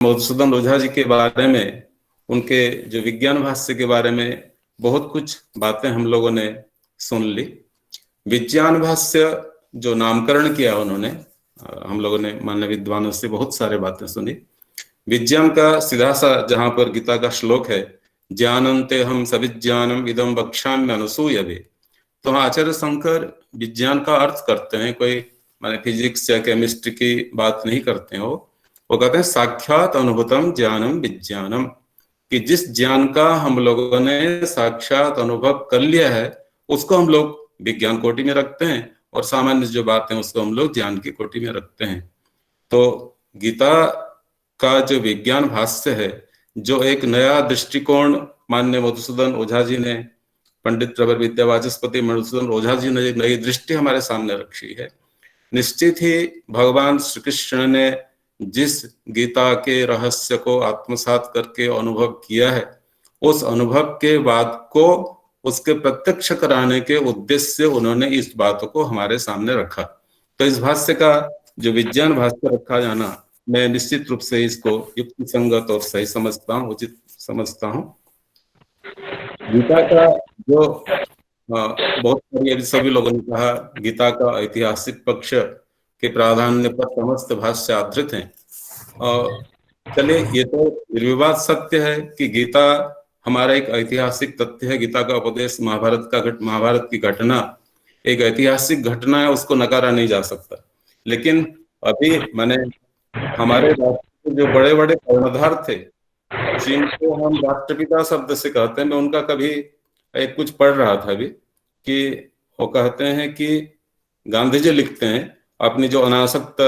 मधुसूदन ओझा जी के बारे में, उनके जो विज्ञान भाष्य के बारे में बहुत कुछ बातें हम लोगों ने सुन ली। विज्ञान भाष्य जो नामकरण किया उन्होंने, हम लोगों ने मान्य विद्वानों से बहुत सारे बातें सुनी। विज्ञान का सीधा सा जहां पर गीता का श्लोक है, ज्ञानंते हम सविज्ञानम इदम वक्ष्याम्य अनसूयवे, तो आचार्य शंकर विज्ञान का अर्थ करते हैं, कोई माने फिजिक्स या केमिस्ट्री की बात नहीं करते हैं। वो कहते हैं साक्षात अनुभूतम ज्ञानम विज्ञानम, कि जिस ज्ञान का हम लोगों ने साक्षात अनुभव कर लिया है उसको हम लोग विज्ञान कोटि में रखते हैं, और सामान्य जो बातें उसको हम लोग ज्ञान की कोटि में रखते हैं। तो गीता का जो विज्ञान भाष्य है, जो एक नया दृष्टिकोण माननीय मधुसूदन ओझा जी ने, पंडित प्रवर विद्या वाचस्पति मधुसूदन ओझा जी ने एक नई दृष्टि हमारे सामने रखी है। निश्चित ही भगवान श्री कृष्ण ने जिस गीता के रहस्य को आत्मसात करके अनुभव किया है, उस अनुभव के बाद को उसके प्रत्यक्ष कराने के उद्देश्य से उन्होंने इस बात को हमारे सामने रखा। तो इस भाष्य का जो विज्ञान भाष्य रखा जाना, मैं निश्चित रूप से इसको युक्ति संगत और सही समझता हूँ, उचित समझता हूँ। गीता का जो बहुत सारी, अभी सभी लोगों ने कहा गीता का ऐतिहासिक पक्ष के प्राधान्य पर समस्त भाष्य आधारित हैं। चलिए, ये तो निर्विवाद सत्य है कि गीता हमारा एक ऐतिहासिक तथ्य है। गीता का उपदेश महाभारत की घटना एक ऐतिहासिक घटना है, उसको नकारा नहीं जा सकता। लेकिन अभी मैंने हमारे राष्ट्र के जो बड़े बड़े कर्णधार थे, जिनको हम राष्ट्रपिता शब्द से कहते हैं, मैं उनका कभी एक कुछ पढ़ रहा था अभी, कि वो कहते हैं कि गांधी जी लिखते हैं अपनी जो अनासक्त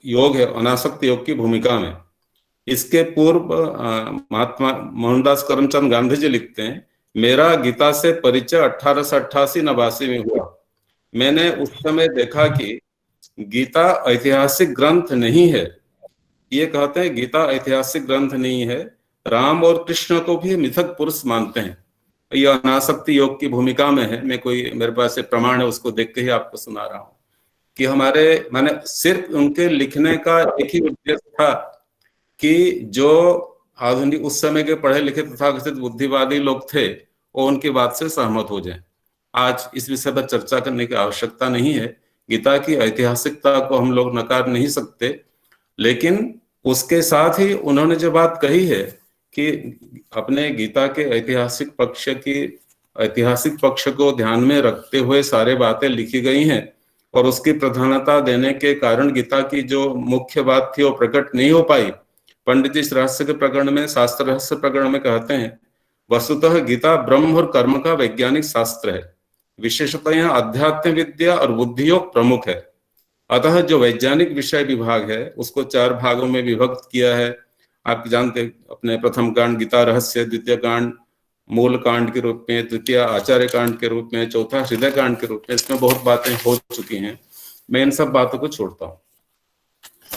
योग है, अनासक्त योग की भूमिका में, इसके पूर्व महात्मा मोहनदास करमचंद गांधी जी लिखते हैं, मेरा गीता से परिचय 1888-89 में हुआ। मैंने उस समय देखा कि गीता ऐतिहासिक ग्रंथ नहीं है। ये कहते हैं गीता ऐतिहासिक ग्रंथ नहीं है, राम और कृष्ण को भी मिथक पुरुष मानते हैं। ये अनासक्ति योग की भूमिका में है। मैं कोई, मेरे पास एक प्रमाण है, उसको देख के ही आपको सुना रहा हूँ कि हमारे माने सिर्फ उनके लिखने का एक ही उद्देश्य था कि जो आधुनिक उस समय के पढ़े लिखे तथाकथित बुद्धिवादी लोग थे वो उनकी बात से सहमत हो जाएं। आज इस विषय पर चर्चा करने की आवश्यकता नहीं है। गीता की ऐतिहासिकता को हम लोग नकार नहीं सकते, लेकिन उसके साथ ही उन्होंने जो बात कही है कि अपने गीता के ऐतिहासिक पक्ष को ध्यान में रखते हुए सारे बातें लिखी गई हैं, और उसकी प्रधानता देने के कारण गीता की जो मुख्य बात थी वो प्रकट नहीं हो पाई। पंडित जी इस रहस्य के प्रकरण में, शास्त्र रहस्य प्रकरण में कहते हैं, वस्तुतः गीता ब्रह्म और कर्म का वैज्ञानिक शास्त्र है। विशेषतः यहाँ अध्यात्म विद्या और बुद्धि योग प्रमुख है। अतः जो वैज्ञानिक विषय विभाग है उसको 4 भागों में विभक्त किया है। आप जानते, अपने प्रथम कांड गीता रहस्य, द्वितीय कांड मूल कांड के रूप में, तृतीय आचार्य कांड के रूप में, चौथा हृदय कांड के रूप में। इसमें बहुत बातें हो चुकी हैं, मैं इन सब बातों को छोड़ता हूँ।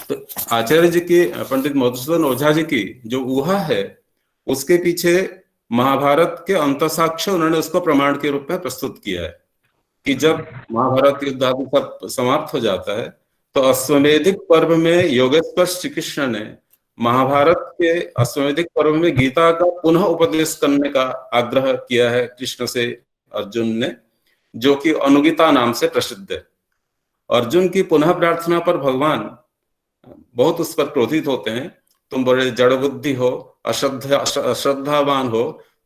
तो आचार्य जी की, पंडित मधुसूदन ओझा जी की जो ऊहा है, उसके पीछे महाभारत के अंतसाक्ष्य उन्होंने उसको प्रमाण के रूप में प्रस्तुत किया है कि जब महाभारत युद्ध आदि सब समाप्त हो जाता है तो अश्वमेधिक पर्व में योगेश्वर श्री कृष्ण ने महाभारत के अश्वमेधिक पर्व में गीता का पुनः उपदेश करने का आग्रह किया है कृष्ण से अर्जुन ने, जो कि अनुगीता नाम से प्रसिद्ध है। अर्जुन की पुनः प्रार्थना पर भगवान बहुत उस पर क्रोधित होते हैं, तुम बड़े जड़ बुद्धि हो, अश्रद्धावान हो,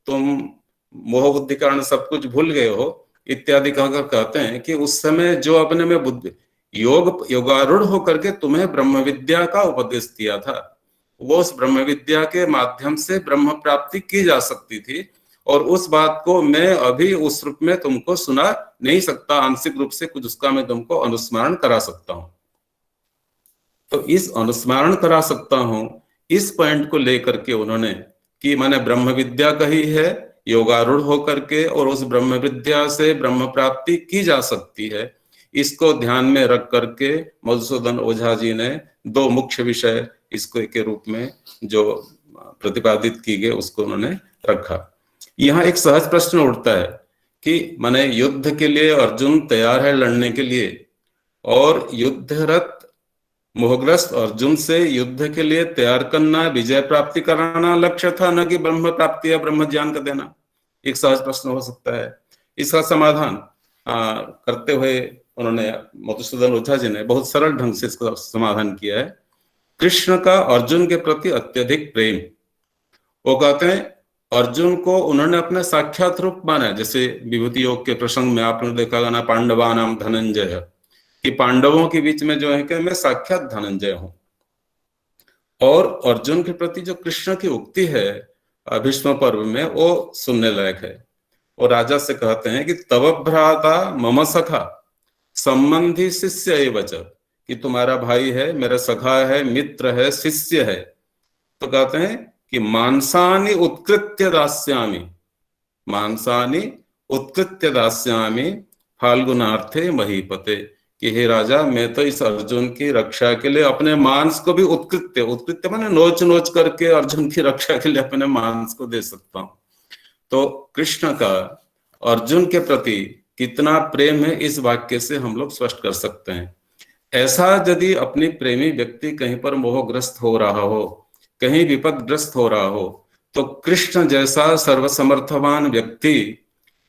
तुम मोह बुद्धि कारण सब कुछ भूल गए हो इत्यादि कहकर कहते हैं कि उस समय जो अपने में बुद्धि योगारूढ़ होकर के तुम्हें ब्रह्म विद्या का उपदेश दिया था, वो उस ब्रह्म विद्या के माध्यम से ब्रह्म प्राप्ति की जा सकती थी, और उस बात को मैं अभी उस रूप में तुमको सुना नहीं सकता, आंशिक रूप से कुछ उसका मैं तुमको अनुस्मरण करा सकता हूं। तो इस अनुस्मरण करा सकता हूं, इस पॉइंट को लेकर के उन्होंने कि मैंने ब्रह्म विद्या कही है योगारूढ़ होकर के, और उस ब्रह्म विद्या से ब्रह्म प्राप्ति की जा सकती है, इसको ध्यान में रख करके मधुसूदन ओझा जी ने 2 मुख्य विषय इसको के रूप में जो प्रतिपादित की गए उसको उन्होंने रखा। यहाँ एक सहज प्रश्न उठता है कि माने युद्ध के लिए अर्जुन तैयार है लड़ने के लिए, और युद्धरत मोहग्रस्त अर्जुन से युद्ध के लिए तैयार करना, विजय प्राप्ति कराना लक्ष्य था, न कि ब्रह्म प्राप्ति या ब्रह्म ज्ञान का देना। एक सहज प्रश्न हो सकता है। इसका समाधान करते हुए उन्होंने, मधुसूदन ओझा जी ने बहुत सरल ढंग से इसका समाधान किया है। कृष्ण का अर्जुन के प्रति अत्यधिक प्रेम। वो कहते हैं अर्जुन को उन्होंने अपना साक्षात रूप माना है। जैसे विभूति योग के प्रसंग में आपने देखा गाना पांडवानाम धनंजय, कि पांडवों के बीच में जो है कि मैं साक्षात धनंजय हूं। और अर्जुन के प्रति जो कृष्ण की उक्ति है भीष्म पर्व में, वो सुनने लायक है। और राजा से कहते हैं कि तव भ्राता मम सखा संबंधी शिष्य एवच, कि तुम्हारा भाई है, मेरा सखा है, मित्र है, शिष्य है। तो कहते हैं कि मांसानि उत्कृत्य दास्यामि, मांसानि उत्कृत्य दास्यामि फाल्गुनार्थे महीपते, कि हे राजा मैं तो इस अर्जुन की रक्षा के लिए अपने मांस को भी उत्कृत्य, उत्कृत्य माने नोच नोच करके अर्जुन की रक्षा के लिए अपने मांस को दे सकता हूं। तो कृष्ण का अर्जुन के प्रति कितना प्रेम है इस वाक्य से हम लोग स्पष्ट कर सकते हैं। ऐसा यदि अपनी प्रेमी व्यक्ति कहीं पर मोहग्रस्त हो रहा हो, कहीं विपदग्रस्त हो रहा हो, तो कृष्ण जैसा सर्वसमर्थवान व्यक्ति,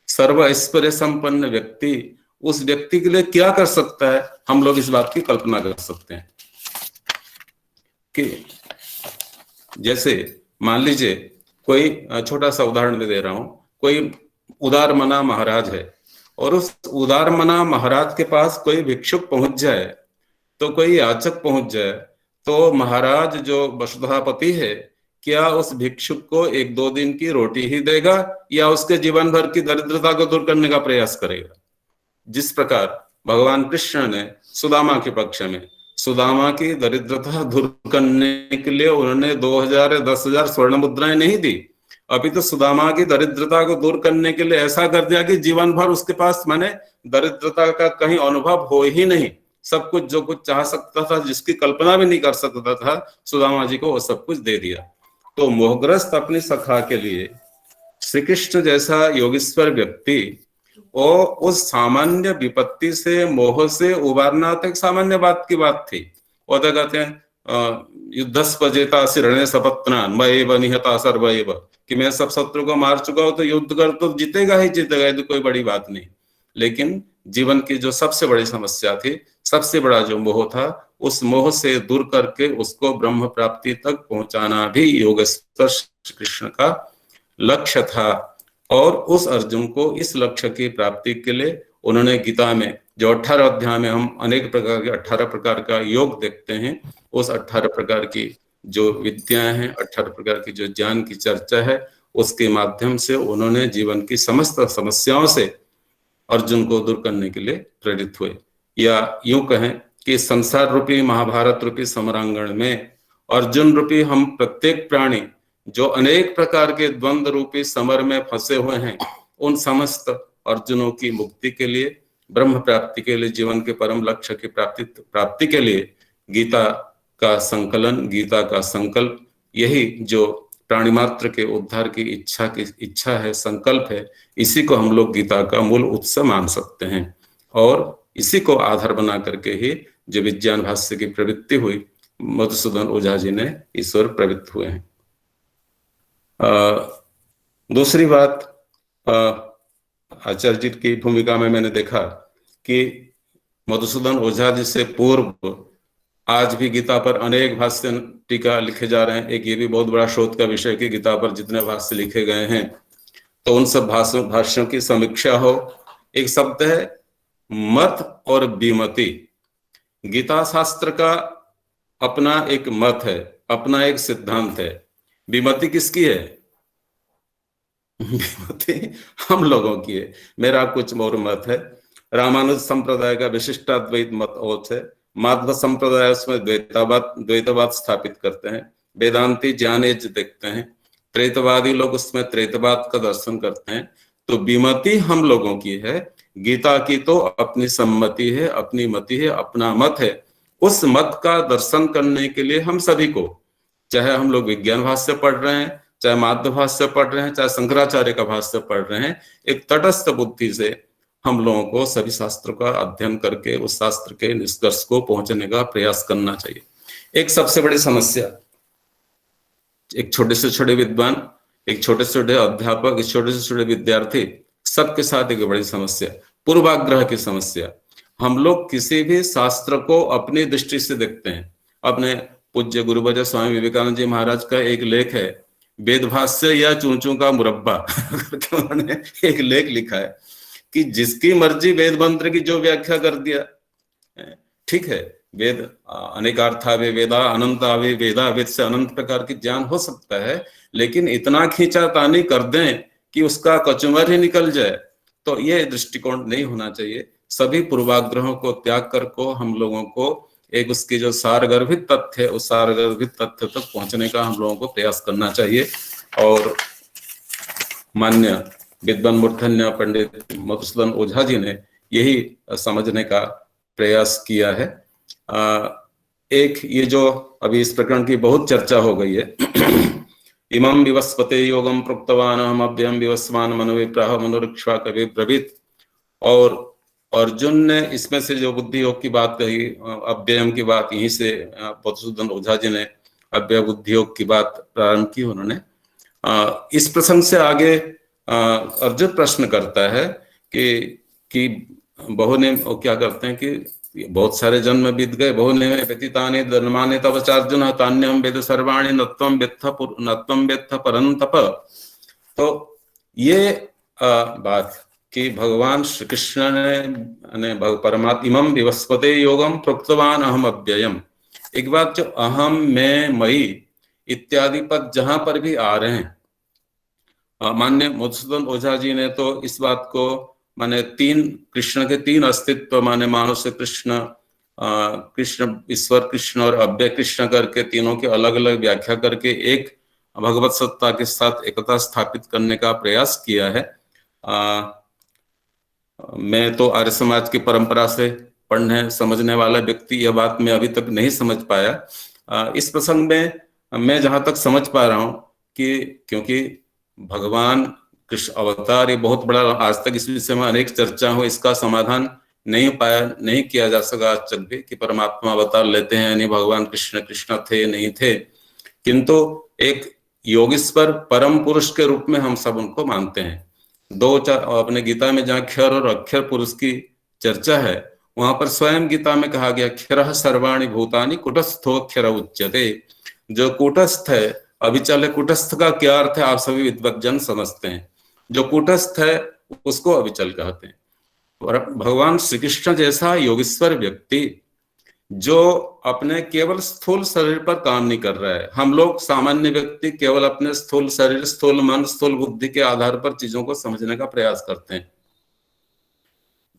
सर्व ऐश्वर्य संपन्न व्यक्ति उस व्यक्ति के लिए क्या कर सकता है, हम लोग इस बात की कल्पना कर सकते हैं। कि जैसे मान लीजिए कोई, छोटा सा उदाहरण दे रहा हूं, कोई उदार मना महाराज है और उस उदार मना महाराज के पास कोई भिक्षुक पहुंच जाए, तो कोई याचक पहुंच जाए, तो महाराज जो वसुधापति है, क्या उस भिक्षुक को एक दो दिन की रोटी ही देगा या उसके जीवन भर की दरिद्रता को दूर करने का प्रयास करेगा? जिस प्रकार भगवान कृष्ण ने सुदामा के पक्ष में सुदामा की दरिद्रता दूर करने के लिए उन्होंने 2000 या 10,000 स्वर्ण मुद्राएं नहीं दी, अभी तो सुदामा की दरिद्रता को दूर करने के लिए ऐसा कर दिया कि जीवन भर उसके पास माने दरिद्रता का कहीं अनुभव हो ही नहीं। सब कुछ जो कुछ चाह सकता था, जिसकी कल्पना भी नहीं कर सकता था, सुदामा जी को वो सब कुछ दे दिया। तो मोहग्रस्त अपनी सखा के लिए श्री कृष्ण जैसा योगेश्वर व्यक्ति, वो उस सामान्य विपत्ति से, मोह से उबारना तो एक सामान्य बात की बात थी। वो तो कहते हैं युद्धस्पजेता रणेन सपत्नान मयेव निहता सर्वैव, कि मैं सब शत्रु को मार चुका हूं तो युद्ध कर तो जीतेगा ही जीतेगा, तो कोई बड़ी बात नहीं। लेकिन जीवन की जो सबसे बड़ी समस्या थी, सबसे बड़ा जो मोह था, उस मोह से दूर करके उसको ब्रह्म प्राप्ति तक पहुंचाना भी योगेश्वर कृष्ण का लक्ष्य था। और उस अर्जुन को इस लक्ष्य की प्राप्ति के लिए उन्होंने गीता में जो 18 अध्याय में हम अनेक प्रकार के 18 प्रकार का योग देखते हैं, उस 18 प्रकार की जो विद्याएं हैं, 18 प्रकार की जो ज्ञान की चर्चा है, उसके माध्यम से उन्होंने जीवन की समस्त समस्याओं से अर्जुन को दूर करने के लिए प्रेरित हुए। या यूं कहें कि संसार रूपी महाभारत रूपी समरांगण में अर्जुन रूपी हम प्रत्येक प्राणी जो अनेक प्रकार के द्वंद्व रूपी समर में फंसे हुए हैं, उन समस्त अर्जुनों की मुक्ति के लिए, ब्रह्म प्राप्ति के लिए, जीवन के परम लक्ष्य की प्राप्ति के लिए गीता का संकलन, गीता का संकल्प, यही जो प्राणी मात्र के उद्धार की इच्छा है, संकल्प है, इसी को हम लोग गीता का मूल उत्सव मान सकते हैं। और इसी को आधार बना करके ही जो विज्ञान भाष्य की प्रवृत्ति हुई, मधुसूदन ओझा जी ने ईश्वर प्रवृत्त हुए हैं। दूसरी बात, आचार्य जी की भूमिका में मैंने देखा कि मधुसूदन ओझा जी से पूर्व आज भी गीता पर अनेक भाष्य टीका लिखे जा रहे हैं। एक ये भी बहुत बड़ा शोध का विषय कि गीता पर जितने भाष्य लिखे गए हैं, तो उन सब भाष्यों की समीक्षा हो। एक शब्द है मत और विमति। गीता शास्त्र का अपना एक मत है, अपना एक सिद्धांत है। विमति किसकी है? विमति हम लोगों की है। मेरा कुछ और मत है। रामानुज संप्रदाय का विशिष्टाद्वैत मत और है। माध्व संप्रदाय उसमें द्वैतवाद स्थापित करते हैं। वेदांती ज्ञानेज देखते हैं। त्रेतवादी लोग उसमें त्रेतवाद का दर्शन करते हैं। तो विमति हम लोगों की है। गीता की तो अपनी सम्मति है, अपनी मति है, अपना मत है। उस मत का दर्शन करने के लिए हम सभी को, चाहे हम लोग विज्ञान भाष्य पढ़ रहे हैं, चाहे माध्व भाष्य पढ़ रहे हैं, चाहे शंकराचार्य का भाष्य पढ़ रहे हैं, एक तटस्थ बुद्धि से हम लोगों को सभी शास्त्रों का अध्ययन करके उस शास्त्र के निष्कर्ष को पहुंचने का प्रयास करना चाहिए। एक सबसे बड़ी समस्या, एक छोटे से छोटे विद्वान, एक छोटे से छोटे अध्यापक, एक छोटे से छोटे विद्यार्थी, सबके साथ एक बड़ी समस्या पूर्वाग्रह की समस्या। हम लोग किसी भी शास्त्र को अपनी दृष्टि से देखते हैं। अपने पूज्य गुरुवजय स्वामी विवेकानंद जी महाराज का एक लेख है, वेदभाष्य या चूंचू का मुरब्बा उन्होंने एक लेख लिखा है कि जिसकी मर्जी वेद मंत्र की जो व्याख्या कर दिया, ठीक है, वेद अनेकार्थावे वेदा अनंतावे वेदा, वेद से अनंत प्रकार की ज्ञान हो सकता है, लेकिन इतना खींचातानी कर दें कि उसका कचुमर ही निकल जाए, तो ये दृष्टिकोण नहीं होना चाहिए। सभी पूर्वाग्रहों को त्याग कर को हम लोगों को एक उसकी जो सारगर्भित तथ्य है उस सारगर्भित तथ्य तक पहुंचने का हम लोगों को प्रयास करना चाहिए। और मान्य विद्वान मूर्धन्य पंडित मधुसूदन ओझा जी ने यही समझने का प्रयास किया है। एक ये जो अभी इस प्रकरण की बहुत चर्चा हो गई है, इमं विवस्वते योगम प्रोक्तवान हम अभ्यम विवस्वान मनोविप्राह मनोरिक्ष्वा कवि ब्रवीत। और अर्जुन ने इसमें से जो बुद्धि योग की बात कही, अव्ययम की बात, यहीं से मधुसूदन ओझा जी ने अव्यय बुद्धि योग की बात प्रारंभ की उन्होंने। इस प्रसंग से आगे अर्जुन प्रश्न करता है कि बहु ने क्या करते हैं कि बहुत सारे जन्म बीत गए, बहु ने व्यतीतानि जन्मानि तव चार्जुन तान्यहं वेद सर्वाणि नत्वं वेत्थ परन्तप। तो ये बात कि भगवान श्री कृष्ण ने परमात्मा इमं विवस्वते योगम प्रोक्तवान अहम अव्ययम, एक बात जो अहम मैं मई इत्यादि पद जहां पर भी आ रहे हैं, मान्य मधुसूदन ओझा जी ने तो इस बात को माने तीन कृष्ण के तीन अस्तित्व माने मानव से कृष्ण, कृष्ण ईश्वर कृष्ण और अव्यय कृष्ण करके तीनों के अलग अलग व्याख्या करके एक भगवत सत्ता के साथ एकता स्थापित करने का प्रयास किया है। मैं तो आर्य समाज की परंपरा से पढ़ने समझने वाला व्यक्ति यह बात मैं अभी तक नहीं समझ पाया। इस प्रसंग में मैं जहां तक समझ पा रहा हूं कि क्योंकि भगवान कृष्ण अवतार ये बहुत बड़ा, आज तक इस विषय में अनेक चर्चा हो, इसका समाधान नहीं किया जा सका आज तक भी कि परमात्मा अवतार लेते हैं यानी भगवान कृष्ण कृष्ण थे नहीं थे, किंतु एक योगीश्वर परम पुरुष के रूप में हम सब उनको मानते हैं। दो चार अपने गीता में जहाँ क्षर और अक्षर पुरुष की चर्चा है, वहां पर स्वयं गीता में कहा गया क्षरः सर्वाणि भूतानि कुटस्थोऽक्षर उच्यते। जो कूटस्थ है, अविचल है, कूटस्थ का क्या अर्थ है आप सभी विद्वज्जन समझते हैं। जो कूटस्थ है उसको अविचल कहते हैं। और भगवान श्री कृष्ण जैसा योगीश्वर व्यक्ति जो अपने केवल स्थूल शरीर पर काम नहीं कर रहा है, हम लोग सामान्य व्यक्ति केवल अपने स्थूल शरीर, स्थूल मन, स्थूल बुद्धि के आधार पर चीजों को समझने का प्रयास करते हैं,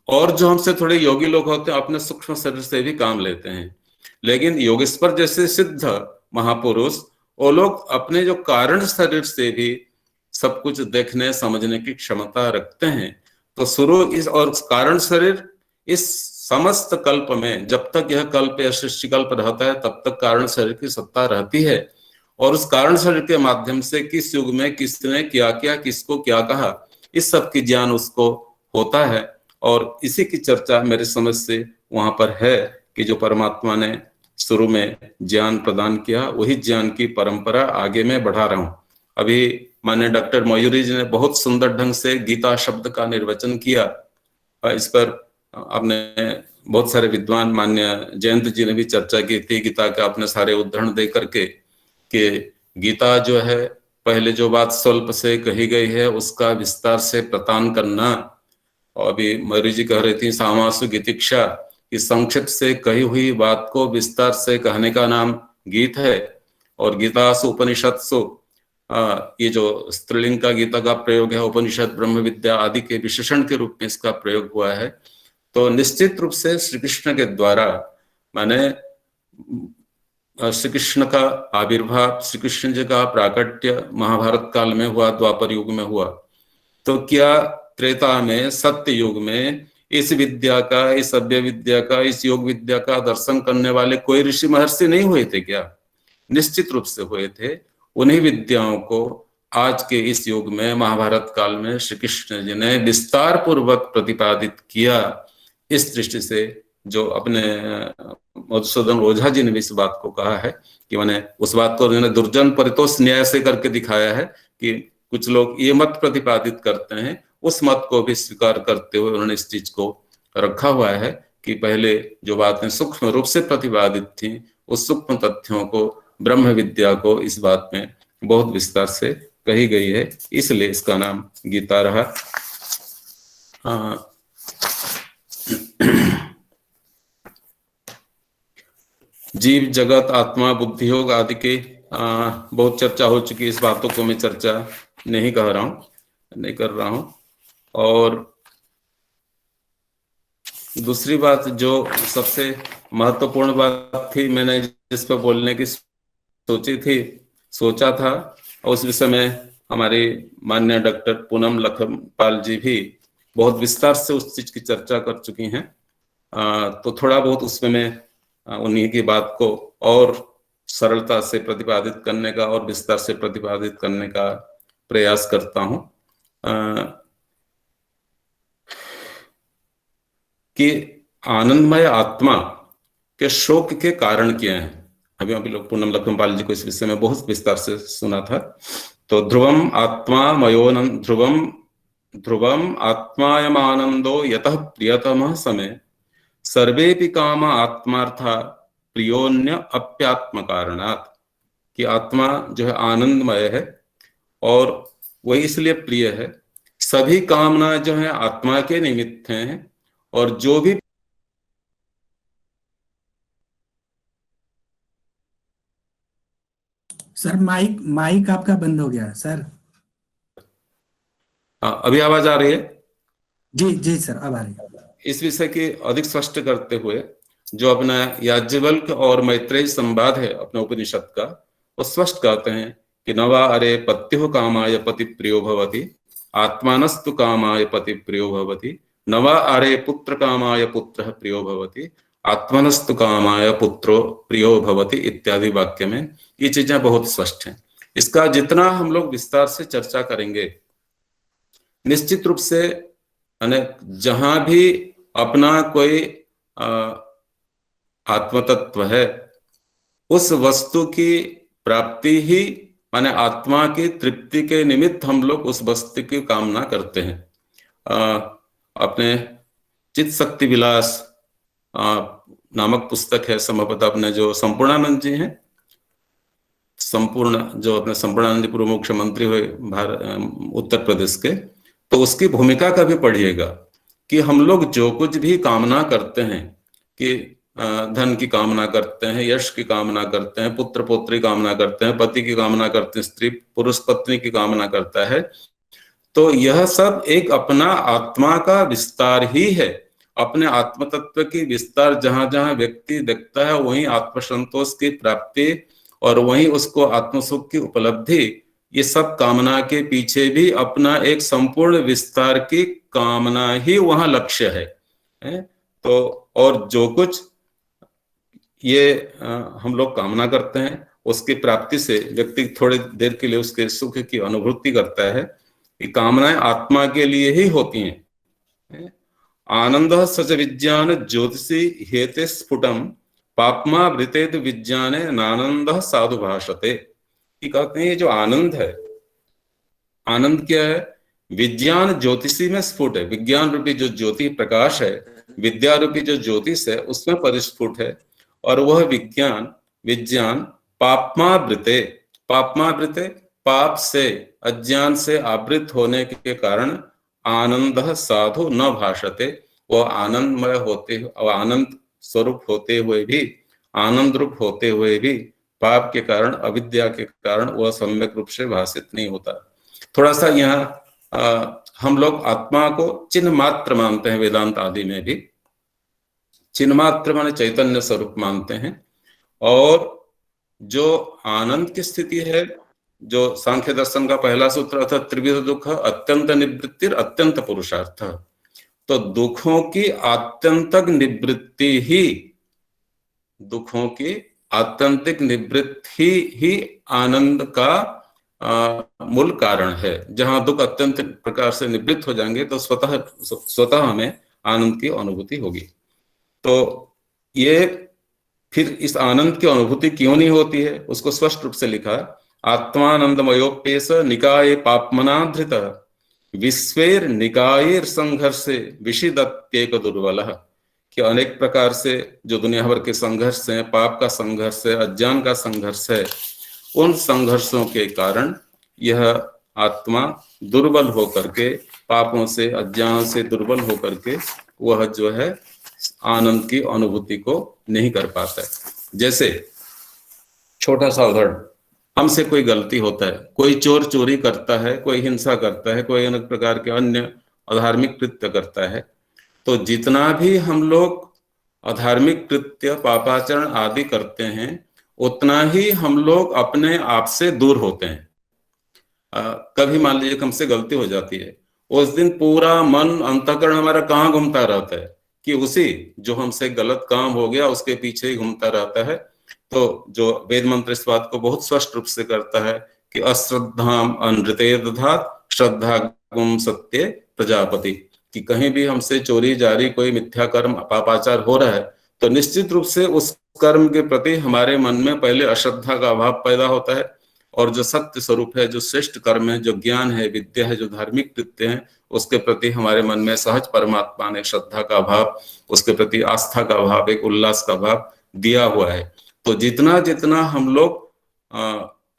और जो हमसे थोड़े योगी लोग होते हैं अपने सूक्ष्म शरीर से भी काम लेते हैं। लेकिन योगेश्वर जैसे सिद्ध महापुरुष, वो लोग अपने जो कारण शरीर से भी सब कुछ देखने समझने की क्षमता रखते हैं। तो शुरू इस और कारण शरीर इस समस्त कल्प में, जब तक यह कल्प या सृष्टि कल्प रहता है तब तक कारण शरीर की सत्ता रहती है, और उस कारण शरीर के माध्यम से किस युग में किसने क्या किया, किसको क्या कहा, इस सब की ज्ञान उसको होता है। और इसी की चर्चा मेरे समझ से वहां पर है कि जो परमात्मा ने शुरू में ज्ञान प्रदान किया, वही ज्ञान की परंपरा आगे मैं बढ़ा रहा हूं। अभी माननीय डॉक्टर मयूरी जी ने बहुत सुंदर ढंग से गीता शब्द का निर्वचन किया। इस पर आपने बहुत सारे विद्वान मान्य जयंत जी ने भी चर्चा की थी गीता के अपने सारे उदाहरण दे करके कि गीता जो है पहले जो बात स्वल्प से कही गई है उसका विस्तार से प्रदान करना। और अभी मयूरी जी कह रही थी सामासु गीतिक्षा, कि संक्षिप्त से कही हुई बात को विस्तार से कहने का नाम गीत है। और गीतासु उपनिषत्सु, ये जो स्त्रीलिंग का गीता का प्रयोग है, उपनिषद ब्रह्म विद्या आदि के विशेषण के रूप में इसका प्रयोग हुआ है। तो निश्चित रूप से श्री कृष्ण के द्वारा माने श्री कृष्ण का आविर्भाव, श्री कृष्ण जी का प्राकट्य महाभारत काल में हुआ, द्वापर युग में हुआ। तो क्या त्रेता में, सत्य युग में इस विद्या का, इस अव्यय विद्या का, इस योग विद्या का दर्शन करने वाले कोई ऋषि महर्षि नहीं हुए थे क्या? निश्चित रूप से हुए थे। उन्हीं विद्याओं को आज के इस युग में महाभारत काल में श्री कृष्ण जी ने विस्तार पूर्वक प्रतिपादित किया। इस दृष्टि से जो अपने मधुसूदन ओझा जी ने भी इस बात को कहा है कि मैंने उस बात को उन्होंने दुर्जन परितोष न्याय से करके दिखाया है कि कुछ लोग ये मत प्रतिपादित करते हैं, उस मत को भी स्वीकार करते हुए उन्होंने इस चीज को रखा हुआ है कि पहले जो बातें सूक्ष्म रूप से प्रतिपादित थी, उस सूक्ष्म तथ्यों को, ब्रह्म विद्या को इस बात में बहुत विस्तार से कही गई है, इसलिए इसका नाम गीता रहा। जीव जगत आत्मा बुद्धि योग आदि के बहुत चर्चा हो चुकी है, इस बातों को मैं चर्चा नहीं कर रहा हूं। और दूसरी बात जो सबसे महत्वपूर्ण बात थी, मैंने जिस पर बोलने की सोचा था, उस विषय में हमारे माननीय डॉक्टर पूनम लखनपाल जी भी बहुत विस्तार से उस चीज की चर्चा कर चुकी हैं। तो थोड़ा बहुत उसमें मैं उन्हीं की बात को और सरलता से प्रतिपादित करने का और विस्तार से प्रतिपादित करने का प्रयास करता हूं कि आनंदमय आत्मा के शोक के कारण क्या हैं। अभी लोग पूनम लखनपाल जी को इस विषय में बहुत विस्तार से सुना था। तो ध्रुवम आत्मा मयोनंद ध्रुवम आत्मायमानंदो यतः प्रियतमः समय सर्वेपि काम आत्मार्था प्रियोन्य अप्यात्म कारणात्, कि आत्मा जो है आनंदमय है और वही इसलिए प्रिय है, सभी कामना जो है आत्मा के निमित्त हैं, और जो भी सर माइक आपका बंद हो गया सर। अभी आवाज आ रही है? जी जी सर, अब आ रही है। इस विषय की अधिक स्पष्ट करते हुए जो अपना याज्ञवल्क्य और मैत्रेयी संवाद है अपने उपनिषद का, वो स्पष्ट कहते हैं कि नवा अरे पत्युः कामाय पति प्रियो भवति आत्मानस्तु कामाय पति प्रियो भवति, नवा अरे पुत्र कामाय पुत्रः प्रियो भवति आत्मनस्तु कामाय पुत्रो प्रियो भवति इत्यादि वाक्य में ये चीजें बहुत स्पष्ट हैं। इसका जितना हम लोग विस्तार से चर्चा करेंगे, निश्चित रूप से जहां भी अपना कोई आत्मतत्व है, उस वस्तु की प्राप्ति ही माने आत्मा की तृप्ति के निमित्त हम लोग उस वस्तु की कामना करते हैं। अपने चित शक्ति विलास नामक पुस्तक है, संभवतः अपने जो संपूर्णानंद जी हैं, जो अपने संपूर्णानंद जी पूर्व मुख्यमंत्री हुए उत्तर प्रदेश के, तो उसकी भूमिका का भी पढ़िएगा कि हम लोग जो कुछ भी कामना करते हैं, कि धन की कामना करते हैं, यश की कामना करते हैं, पुत्र पौत्री कामना करते हैं, पति की कामना करते हैं, स्त्री पुरुष पत्नी की कामना करता है, तो यह सब एक अपना आत्मा का विस्तार ही है। अपने आत्म तत्व की विस्तार जहां जहां व्यक्ति देखता है, वहीं आत्मसंतोष की प्राप्ति और वहीं उसको आत्मसुख की उपलब्धि, ये सब कामना के पीछे भी अपना एक संपूर्ण विस्तार की कामना ही वहां लक्ष्य है। तो और जो कुछ ये हम लोग कामना करते हैं, उसकी प्राप्ति से व्यक्ति थोड़ी देर के लिए उसके सुख की अनुभूति करता है। कि कामनाएं आत्मा के लिए ही होती हैं। आनंद सच विज्ञान ज्योतिषी हेते स्फुटम पापमा वृतेद विज्ञाने नानंद साधु भाषते। कहते हैं ये जो आनंद है, आनंद क्या है? विज्ञान ज्योतिषी में स्फुट है। विज्ञान रूपी जो ज्योति प्रकाश है, विद्या रूपी जो ज्योतिष है, उसमें परिस्फुट है। और वह विज्ञान पापमावृते, पाप से, अज्ञान से आवृत होने के कारण आनंद साधु न भाषते, वह आनंदमय होते, आनंद स्वरूप होते हुए भी, आनंद रूप होते हुए भी पाप के कारण, अविद्या के कारण वह सम्यक रूप से भाषित नहीं होता। थोड़ा सा यहाँ हम लोग आत्मा को चिन्ह मात्र मानते हैं, वेदांत आदि में भी चिन्ह मात्र माने चैतन्य स्वरूप मानते हैं। और जो आनंद की स्थिति है, जो सांख्य दर्शन का पहला सूत्र अर्थात त्रिविध दुख अत्यंत निवृत्तिर अत्यंत पुरुषार्थ, तो दुखों की आत्यंतिक निवृत्ति ही, दुखों की आत्यंतिक निवृत्ति ही आनंद का मूल कारण है। जहां दुख अत्यंत प्रकार से निवृत्त हो जाएंगे तो स्वतः स्वतः हमें आनंद की अनुभूति होगी। तो ये फिर इस आनंद की अनुभूति क्यों नहीं होती है, उसको स्पष्ट रूप से लिखा, आत्मानंदमयोपेश निकाये पापमनाधृत विश्वेर निकायेर संघर्षे विषिदत्येक दुर्बलः, कि अनेक प्रकार से जो दुनिया भर के संघर्ष हैं, पाप का संघर्ष है, अज्ञान का संघर्ष है, उन संघर्षों के कारण यह आत्मा दुर्बल होकर के, पापों से अज्ञान से दुर्बल होकर के वह जो है आनंद की अनुभूति को नहीं कर पाता है। जैसे छोटा सा उदाहरण, हमसे कोई गलती होता है, कोई चोर चोरी करता है, कोई हिंसा करता है, कोई अनेक प्रकार के अन्य अधार्मिक कृत्य करता है, तो जितना भी हम लोग अधार्मिक कृत्य पापाचरण आदि करते हैं उतना ही हम लोग अपने आप से दूर होते हैं। कभी मान लीजिए हमसे गलती हो जाती है, उस दिन पूरा मन अंतःकरण हमारा कहाँ घूमता रहता है कि उसी जो हमसे गलत काम हो गया उसके पीछे ही घूमता रहता है। तो जो वेद मंत्र इस बात को बहुत स्पष्ट रूप से करता है कि अश्रद्धाम अनृते दधात श्रद्धा गुम सत्य प्रजापति, कि कहीं भी हमसे चोरी जारी कोई मिथ्या कर्म पापाचार हो रहा है तो निश्चित रूप से उस कर्म के प्रति हमारे मन में पहले अश्रद्धा का अभाव पैदा होता है, और जो सत्य स्वरूप है, जो श्रेष्ठ कर्म है, जो ज्ञान है, विद्या है, जो धार्मिक कृत्य है, उसके प्रति हमारे मन में सहज परमात्मा ने श्रद्धा का अभाव, उसके प्रति आस्था का अभाव, एक उल्लास का अभाव दिया हुआ है। तो जितना जितना हम लोग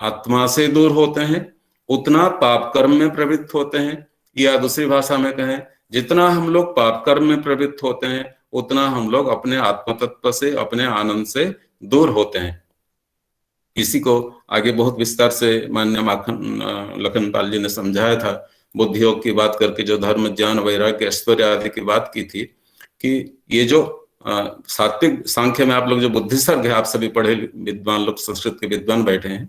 आत्मा से दूर होते हैं उतना पाप कर्म में प्रवृत्त होते हैं, या दूसरी भाषा में कहें, जितना हम लोग पाप कर्म में प्रवृत्त होते हैं उतना हम लोग अपने आत्म तत्व से, अपने आनंद से दूर होते हैं। इसी को आगे बहुत विस्तार से माननीय लखनपाल जी ने समझाया था, बुद्धि योग की बात करके, जो धर्म ज्ञान वैराग्य ऐश्वर्य आदि की बात की थी, कि ये जो सात्विक सांख्य में आप लोग जो बुद्धिसर्ग है, आप सभी पढ़े विद्वान लोग, संस्कृत के विद्वान बैठे हैं,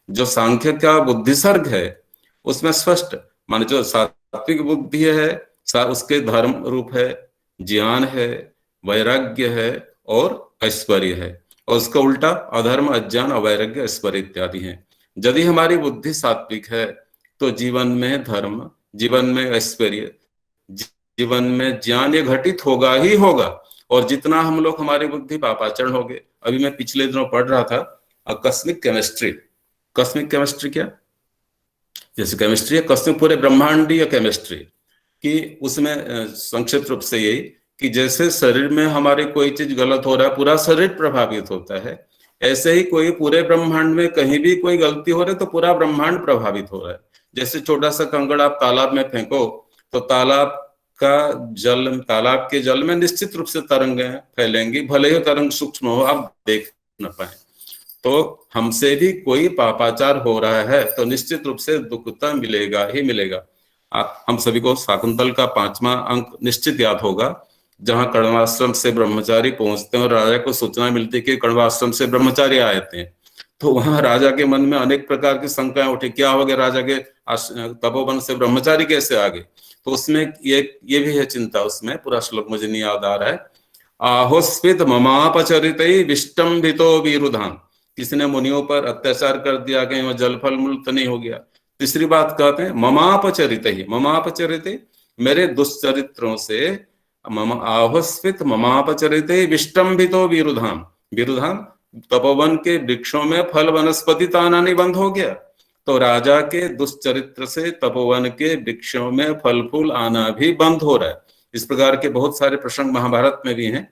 जो सांख्य का बुद्धिसर्ग है उसमें स्पष्ट माने जो सात्विक बुद्धि है उसके धर्म रूप है, ज्ञान है, वैराग्य है और ऐश्वर्य है, और उसका उल्टा अधर्म अज्ञान अवैराग्य ऐश्वर्य इत्यादि हैं। यदि हमारी बुद्धि सात्विक है तो जीवन में धर्म, जीवन में ऐश्वर्य, जीवन में ज्ञान ये घटित होगा ही होगा। और जितना हम लोग हमारी बुद्धि पापाचरण हो गए, अभी मैं पिछले दिनों पढ़ रहा था कस्मिक केमिस्ट्री। कस्मिक केमिस्ट्री क्या, जैसे केमिस्ट्री है कस्मिक पूरे ब्रह्मांडीय केमिस्ट्री, कि उसमें संक्षिप्त रूप से यही कि जैसे शरीर में हमारे कोई चीज गलत हो रहा है पूरा शरीर प्रभावित होता है, ऐसे ही कोई पूरे ब्रह्मांड में कहीं भी कोई गलती हो रही है तो पूरा ब्रह्मांड प्रभावित हो रहा है। जैसे छोटा सा कंकड़ आप तालाब में फेंको तो तालाब के जल में निश्चित रूप से तरंगें फैलेंगी, भले ही तरंग सूक्ष्म हो आप देख न पाए। तो हमसे भी कोई पापाचार हो रहा है तो निश्चित रूप से दुख तो मिलेगा ही मिलेगा। हम सभी को शाकुंतल का 5वां अंक निश्चित याद होगा, जहां कण्वाश्रम से ब्रह्मचारी पहुंचते हैं और राजा को सूचना मिलती है कि कण्वाश्रम से ब्रह्मचारी आए थे, तो वहां राजा के मन में अनेक प्रकार की शंकाएं उठी, क्या हो गया, राजा के तपोवन से ब्रह्मचारी कैसे आ गए। तो उसमें ये भी है चिंता, उसमें पूरा श्लोक मुझे नहीं याद आ रहा है, आहोस्वित ममापचरित विष्टम्भितो वीरुधाम, किसी ने मुनियों पर अत्याचार कर दिया, कहीं वह जलफल मुक्त नहीं हो गया। तीसरी बात कहते हैं ममापचरित ही, ममापचरित मेरे दुष्चरित्रों से, आहोस्वित ममापचरित विष्टम्भितो वीरुधाम, वीरुधाम तपोवन के वृक्षों में फल वनस्पति ताना नहीं बंद हो गया। तो राजा के दुष्चरित्र से तपोवन के वृक्षों में फल फूल आना भी बंद हो रहा है। इस प्रकार के बहुत सारे प्रसंग महाभारत में भी हैं।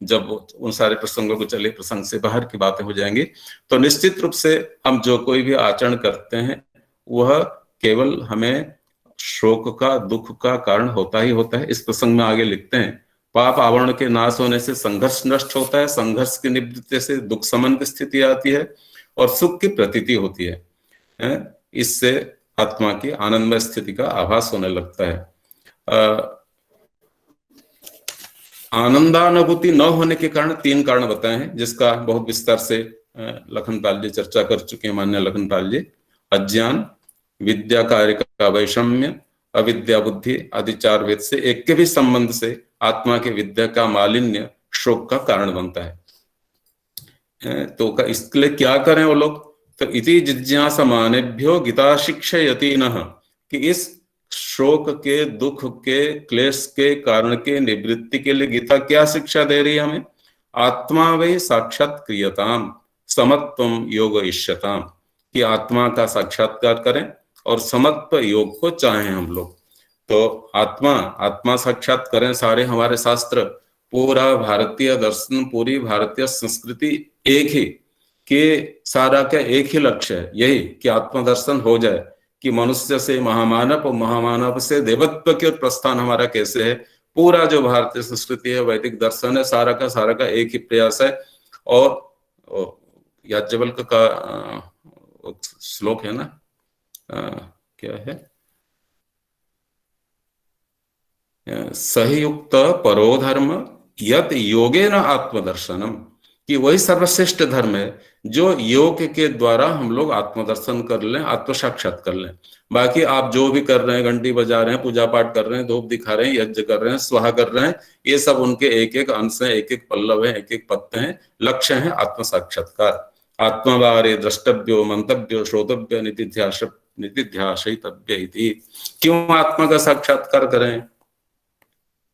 जब उन सारे प्रसंगों को चले, प्रसंग से बाहर की बातें हो जाएंगी, तो निश्चित रूप से हम जो कोई भी आचरण करते हैं वह केवल हमें शोक का, दुख का कारण होता ही होता है। इस प्रसंग में आगे लिखते हैं, पाप आवरण के नाश होने से संघर्ष नष्ट होता है, संघर्ष की निवृत्ति से दुख समन की स्थिति आती है और सुख की प्रतीति होती है। इससे आत्मा की आनंदमय स्थिति का आभास होने लगता है। आनंदानुभूति न होने के कारण 3 कारण बताए हैं, जिसका बहुत विस्तार से लखनपाल जी चर्चा कर चुके हैं, मान्य लखनपाल जी। अज्ञान, विद्या कार्य का वैषम्य, अविद्या बुद्धि आदि 4 वेद से एक के भी संबंध से आत्मा के विद्या का मालिन्य शोक का कारण बनता है। तो इसके लिए क्या करें वो लोग, तो इति जिज्ञासमानेभ्यो गीता शिक्षयति नः, कि इस शोक के, दुख के, क्लेश के कारण के निवृत्ति के लिए गीता क्या शिक्षा दे रही है हमें? आत्मा वै साक्षात क्रियताम समत्वम योग इष्यताम, कि आत्मा का साक्षात्कार करें और समत्व योग को चाहें हम लोग। तो आत्मा साक्षात करें। सारे हमारे शास्त्र, पूरा भारतीय दर्शन, पूरी भारतीय संस्कृति एक ही कि सारा का एक ही लक्ष्य है, यही कि आत्मदर्शन हो जाए, कि मनुष्य से महामानव और महामानव से देवत्व के प्रस्थान हमारा कैसे है। पूरा जो भारतीय संस्कृति है, वैदिक दर्शन है, सारा का एक ही प्रयास है। और याज्ञवल्क्य का श्लोक है ना, क्या है, सही युक्त परोधर्म यत योगेन आत्मदर्शनम, कि वही सर्वश्रेष्ठ धर्म है जो योग के द्वारा हम लोग आत्मदर्शन कर लें, आत्म साक्षात कर लें। बाकी आप जो भी कर रहे हैं, घंटी बजा रहे हैं, पूजा पाठ कर रहे हैं, धूप दिखा रहे हैं, यज्ञ कर रहे हैं, स्वाहा कर रहे हैं, ये सब उनके एक एक अंश है, एक एक पल्लव है, एक एक पत्ते हैं। लक्ष्य है आत्म साक्षात्कार। आत्मवारे द्रष्टव्यो मंतव्यो श्रोतव्य नितिध्यासितव्य इति। क्यों आत्मा का साक्षात्कार करें?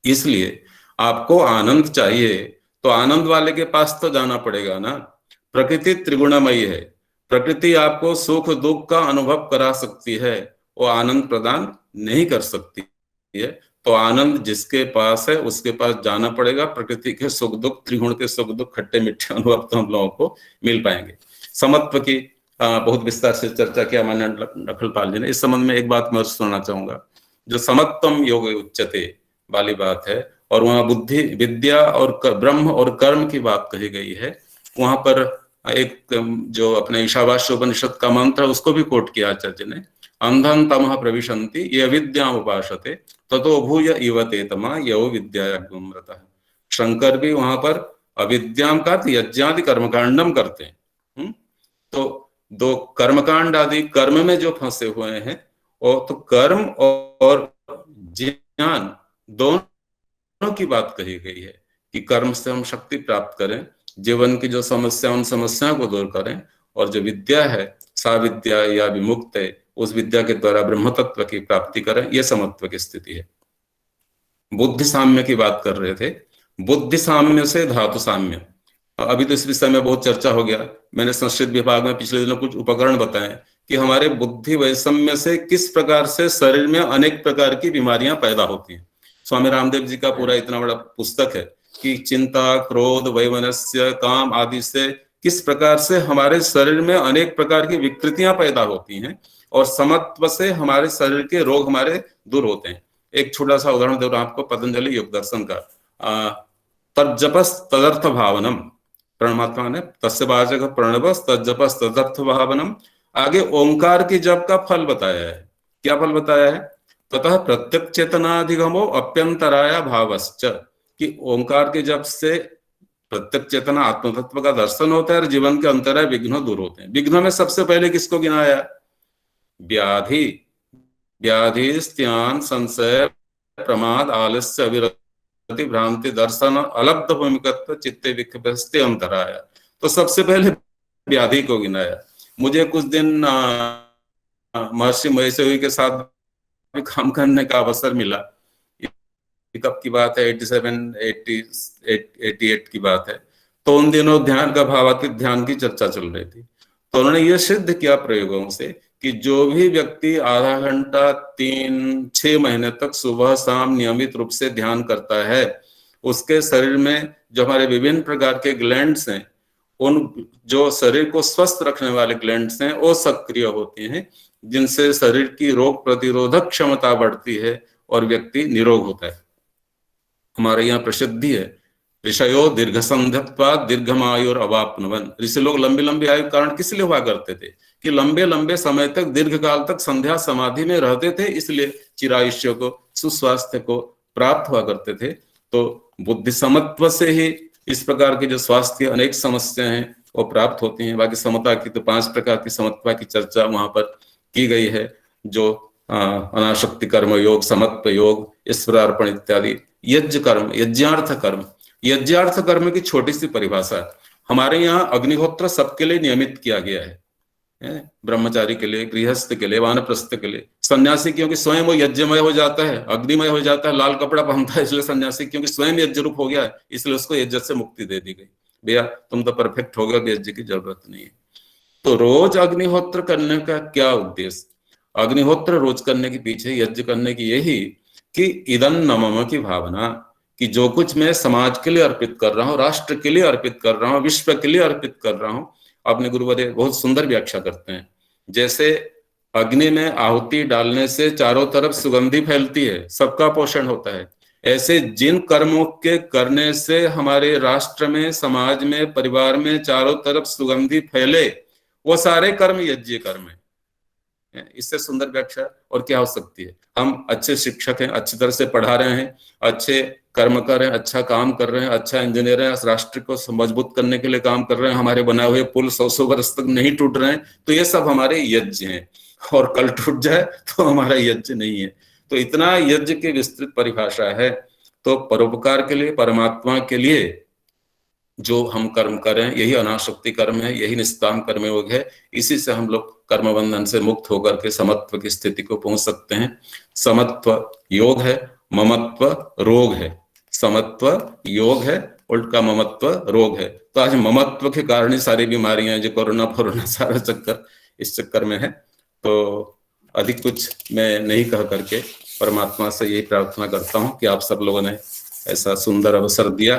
इसलिए आपको आनंद चाहिए तो आनंद वाले के पास तो जाना पड़ेगा ना। प्रकृति त्रिगुणमयी है, प्रकृति आपको सुख दुख का अनुभव करा सकती है, वो आनंद प्रदान नहीं कर सकती है। तो आनंद जिसके पास है उसके पास जाना पड़ेगा। प्रकृति के सुख दुख, त्रिगुण के सुख दुख, खट्टे मीठे अनुभव तो हम लोगों को मिल पाएंगे। समत्व की बहुत विस्तार से चर्चा किया मान्य नखलपाल जी ने। इस संबंध में एक बात मैं सुनना चाहूंगा। जो समत्वम योग उच्यते वाली बात है, और वहां बुद्धि, विद्या और ब्रह्म और कर्म की बात कही गई है। वहां पर एक जो अपने ईशावास्य उपनिषद का मंत्र है उसको भी कोट किया आचार्य ने। अंधन तमः प्रविशन्ति ये विद्या उपासते ततो भूय इवते तमा यो विद्यायाग्रतः। शंकर भी वहां पर अविद्याम का यज्ञादि कर्मकांडम करते हैं। तो दो कर्मकांड आदि कर्म में जो फंसे हुए हैं, और तो कर्म और ज्ञान दोनों की बात कही गई है कि कर्म से हम शक्ति प्राप्त करें, जीवन की जो समस्या, उन समस्याओं को दूर करें, और जो विद्या है सा विद्या या विमुक्त है, उस विद्या के द्वारा ब्रह्म तत्व की प्राप्ति करें। यह समत्व की स्थिति है। बुद्धि साम्य की बात कर रहे थे। बुद्धि साम्य से धातु साम्य, अभी तो इस विषय में बहुत चर्चा हो गया। मैंने संस्कृत विभाग में पिछले दिनों कुछ उपकरण बताए कि हमारे बुद्धि वैषम्य से किस प्रकार से शरीर में अनेक प्रकार की बीमारियां पैदा होती हैं। स्वामी रामदेव जी का पूरा इतना बड़ा पुस्तक है कि चिंता, क्रोध, वैमनस्य, काम आदि से किस प्रकार से हमारे शरीर में अनेक प्रकार की विकृतियां पैदा होती हैं, और समत्व से हमारे शरीर के रोग हमारे दूर होते हैं। एक छोटा सा उदाहरण दे रहा हूं आपको, पतंजलि योग दर्शन का। तज्जपस तदर्थ भावनम, परमात्मा ने तस्य वाचक प्रणवस तज्जपस तदर्थ भावनम, आगे ओंकार की जप का फल बताया है। क्या फल बताया है? ततः प्रत्यक्ष चेतनाधिगमो अप्यंतराया भावश्च, कि ओंकार के जप से प्रत्यक्ष चेतना आत्म तत्व का दर्शन होता है और जीवन के अंतराय विघ्न दूर होते हैं। विघ्न में सबसे पहले किसको गिनाया? व्याधि, व्याधि, स्त्यान, संशय, प्रमाद, आलस्य, अविरति, भ्रांति, दर्शन, अलब्ध भूमिकत्व, चित्ते विक्षिप्ते अंतराय। तो सबसे पहले व्याधि को गिनाया। मुझे कुछ दिन महर्षि महेश्वरी के साथ भी काम करने का अवसर मिला। कब की बात है? 87-88 की बात है। तो उन दिनों ध्यान का, भावातीत ध्यान की चर्चा चल रही थी। तो उन्होंने ये सिद्ध किया प्रयोगों से कि जो भी व्यक्ति आधा घंटा 3-6 महीने तक सुबह शाम नियमित रूप से ध्यान करता है, उसके शरीर में जो हमारे विभिन्न प्रकार के ग्लैंड्स हैं, उन जो शरीर को स्वस्थ रखने वाले ग्लैंड्स हैं, वो सक्रिय होती हैं, जिनसे शरीर की रोग प्रतिरोधक क्षमता बढ़ती है और व्यक्ति निरोग होता है। हमारे यहाँ प्रसिद्धि है, ऋषयो दीर्घ संध्यत्वा दीर्घमायुर अवाप्नुवन। ऋषि लोग लंबी लंबी आयु कारण किस लिए हुआ करते थे? कि लंबे लंबे समय तक, दीर्घ काल तक संध्या समाधि में रहते थे, इसलिए चिरायुष्य को, सुस्वास्थ्य को प्राप्त हुआ करते थे। तो बुद्धि समत्व से ही इस प्रकार की जो स्वास्थ्य की अनेक समस्याएं हैं वो प्राप्त होती हैं। बाकी समता की तो 5 प्रकार की समत्वा की चर्चा वहां पर की गई है, जो अनाशक्ति कर्म योग, समत्व योग, ईश्वरार्पण इत्यादि। यज्ञ कर्म, यज्ञार्थ कर्म, यज्ञार्थ कर्म की छोटी सी परिभाषा। हमारे यहाँ अग्निहोत्र सबके लिए नियमित किया गया है। ब्रह्मचारी के लिए, गृहस्थ के लिए, वानप्रस्थ के लिए। सन्यासी क्योंकि स्वयं वो यज्ञमय हो जाता है, अग्निमय हो जाता है, लाल कपड़ा पहनता है, इसलिए सन्यासी क्योंकि स्वयं यज्ञ रूप हो गया है, इसलिए उसको यज्ञ से मुक्ति दे दी गई। भैया तुम तो परफेक्ट हो गए, यज्ञ की जरूरत नहीं है। तो रोज अग्निहोत्र करने का क्या उद्देश्य? अग्निहोत्र रोज करने के पीछे, यज्ञ करने की यही कि इदं न मम की भावना, कि जो कुछ मैं समाज के लिए अर्पित कर रहा हूँ, राष्ट्र के लिए अर्पित कर रहा हूँ, विश्व के लिए अर्पित कर रहा हूँ। अपने गुरुवर बहुत सुंदर व्याख्या करते हैं, जैसे अग्नि में आहुति डालने से चारों तरफ सुगंधि फैलती है, सबका पोषण होता है, ऐसे जिन कर्मों के करने से हमारे राष्ट्र में, समाज में, परिवार में चारों तरफ सुगंधि फैले, वो सारे कर्म यज्ञ कर्म है। इससे सुंदर व्याख्या और क्या हो सकती है? हम अच्छे शिक्षक हैं, अच्छी तरह से पढ़ा रहे हैं, अच्छे कर्म कर रहे हैं, अच्छा काम कर रहे हैं, अच्छा इंजीनियर है, राष्ट्र को मजबूत करने के लिए काम कर रहे हैं, हमारे बनाए हुए पुल 100 वर्ष तक नहीं टूट रहे हैं, तो ये सब हमारे यज्ञ हैं। और कल टूट जाए तो हमारा यज्ञ नहीं है। तो इतना यज्ञ की विस्तृत परिभाषा है। तो परोपकार के लिए, परमात्मा के लिए जो हम कर्म करें, यही अनासक्ति कर्म है, यही निष्काम कर्मयोग है। इसी से हम लोग कर्म बंधन से मुक्त होकर के समत्व की स्थिति को पहुंच सकते हैं। समत्व योग है, ममत्व रोग है। समत्व योग है, उल्टा ममत्व रोग है। तो आज ममत्व के कारण ही सारी बीमारियां, जो कोरोना फोरोना सारा चक्कर इस चक्कर में है। तो अधिक कुछ मैं नहीं कह करके परमात्मा से यही प्रार्थना करता हूं कि आप सब लोगों ने ऐसा सुंदर अवसर दिया।